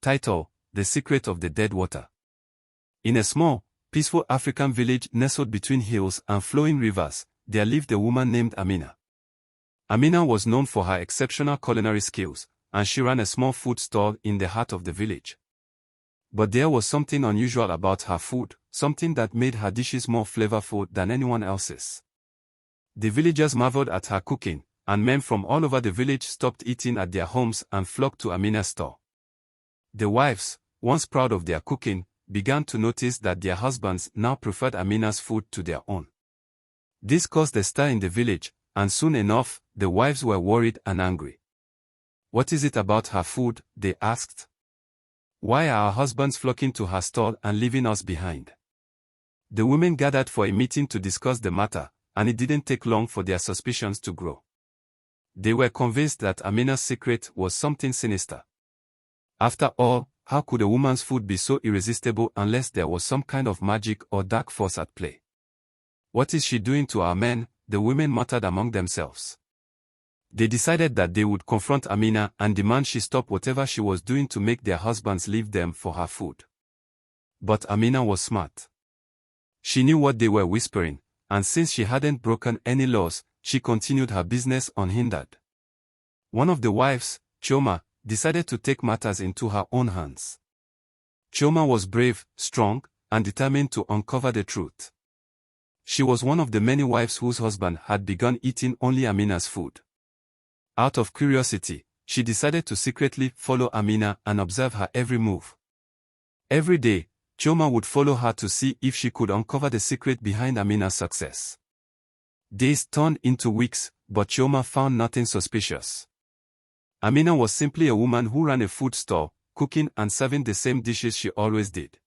Title: The Secret of the Dead Water. In a small, peaceful African village nestled between hills and flowing rivers, there lived a woman named Amina. Amina was known for her exceptional culinary skills, and she ran a small food stall in the heart of the village. But there was something unusual about her food, something that made her dishes more flavorful than anyone else's. The villagers marveled at her cooking, and men from all over the village stopped eating at their homes and flocked to Amina's store. The wives, once proud of their cooking, began to notice that their husbands now preferred Amina's food to their own. This caused a stir in the village, and soon enough, the wives were worried and angry. "What is it about her food?" they asked. "Why are our husbands flocking to her stall and leaving us behind?" The women gathered for a meeting to discuss the matter, and it didn't take long for their suspicions to grow. They were convinced that Amina's secret was something sinister. After all, how could a woman's food be so irresistible unless there was some kind of magic or dark force at play? "What is she doing to our men?" the women muttered among themselves. They decided that they would confront Amina and demand she stop whatever she was doing to make their husbands leave them for her food. But Amina was smart. She knew what they were whispering, and since she hadn't broken any laws, she continued her business unhindered. One of the wives, Chioma, decided to take matters into her own hands. Chioma was brave, strong, and determined to uncover the truth. She was one of the many wives whose husband had begun eating only Amina's food. Out of curiosity, she decided to secretly follow Amina and observe her every move. Every day, Chioma would follow her to see if she could uncover the secret behind Amina's success. Days turned into weeks, but Chioma found nothing suspicious. Amina was simply a woman who ran a food store, cooking and serving the same dishes she always did.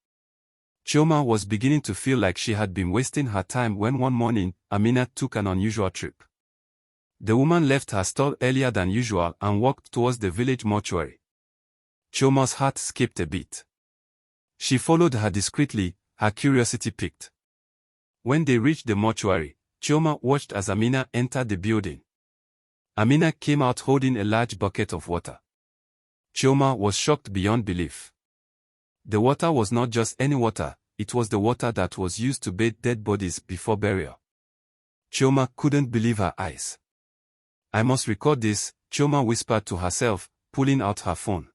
Chioma was beginning to feel like she had been wasting her time when one morning, Amina took an unusual trip. The woman left her stall earlier than usual and walked towards the village mortuary. Chioma's heart skipped a beat. She followed her discreetly, her curiosity piqued. When they reached the mortuary, Chioma watched as Amina entered the building. Amina came out holding a large bucket of water. Chioma was shocked beyond belief. The water was not just any water, it was the water that was used to bathe dead bodies before burial. Chioma couldn't believe her eyes. "I must record this," Chioma whispered to herself, pulling out her phone.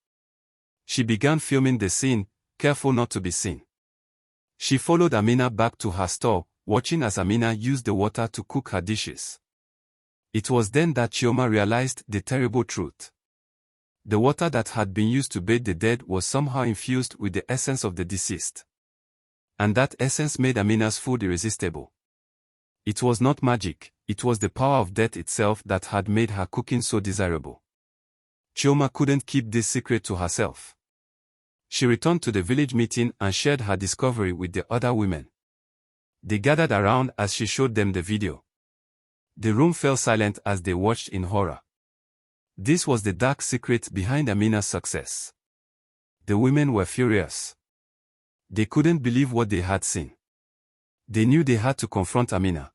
She began filming the scene, careful not to be seen. She followed Amina back to her store, watching as Amina used the water to cook her dishes. It was then that Chioma realized the terrible truth. The water that had been used to bathe the dead was somehow infused with the essence of the deceased. And that essence made Amina's food irresistible. It was not magic, it was the power of death itself that had made her cooking so desirable. Chioma couldn't keep this secret to herself. She returned to the village meeting and shared her discovery with the other women. They gathered around as she showed them the video. The room fell silent as they watched in horror. This was the dark secret behind Amina's success. The women were furious. They couldn't believe what they had seen. They knew they had to confront Amina.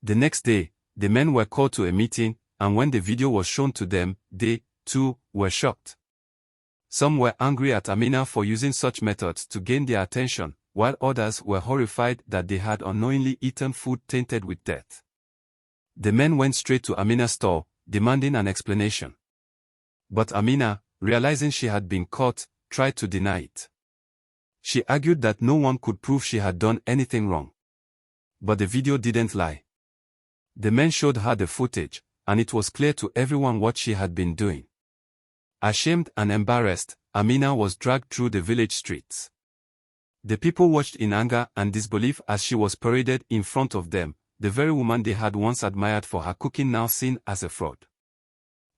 The next day, the men were called to a meeting, and when the video was shown to them, they, too, were shocked. Some were angry at Amina for using such methods to gain their attention, while others were horrified that they had unknowingly eaten food tainted with death. The men went straight to Amina's store, demanding an explanation. But Amina, realizing she had been caught, tried to deny it. She argued that no one could prove she had done anything wrong. But the video didn't lie. The men showed her the footage, and it was clear to everyone what she had been doing. Ashamed and embarrassed, Amina was dragged through the village streets. The people watched in anger and disbelief as she was paraded in front of them, the very woman they had once admired for her cooking now seen as a fraud.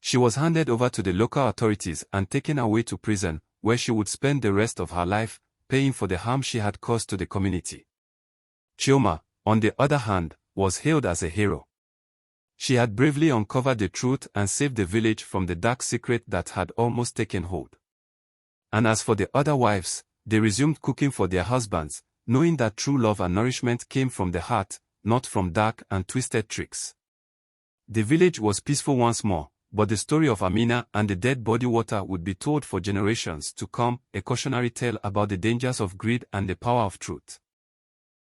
She was handed over to the local authorities and taken away to prison, where she would spend the rest of her life, paying for the harm she had caused to the community. Chioma, on the other hand, was hailed as a hero. She had bravely uncovered the truth and saved the village from the dark secret that had almost taken hold. And as for the other wives, they resumed cooking for their husbands, knowing that true love and nourishment came from the heart, not from dark and twisted tricks. The village was peaceful once more, but the story of Amina and the dead body water would be told for generations to come, a cautionary tale about the dangers of greed and the power of truth.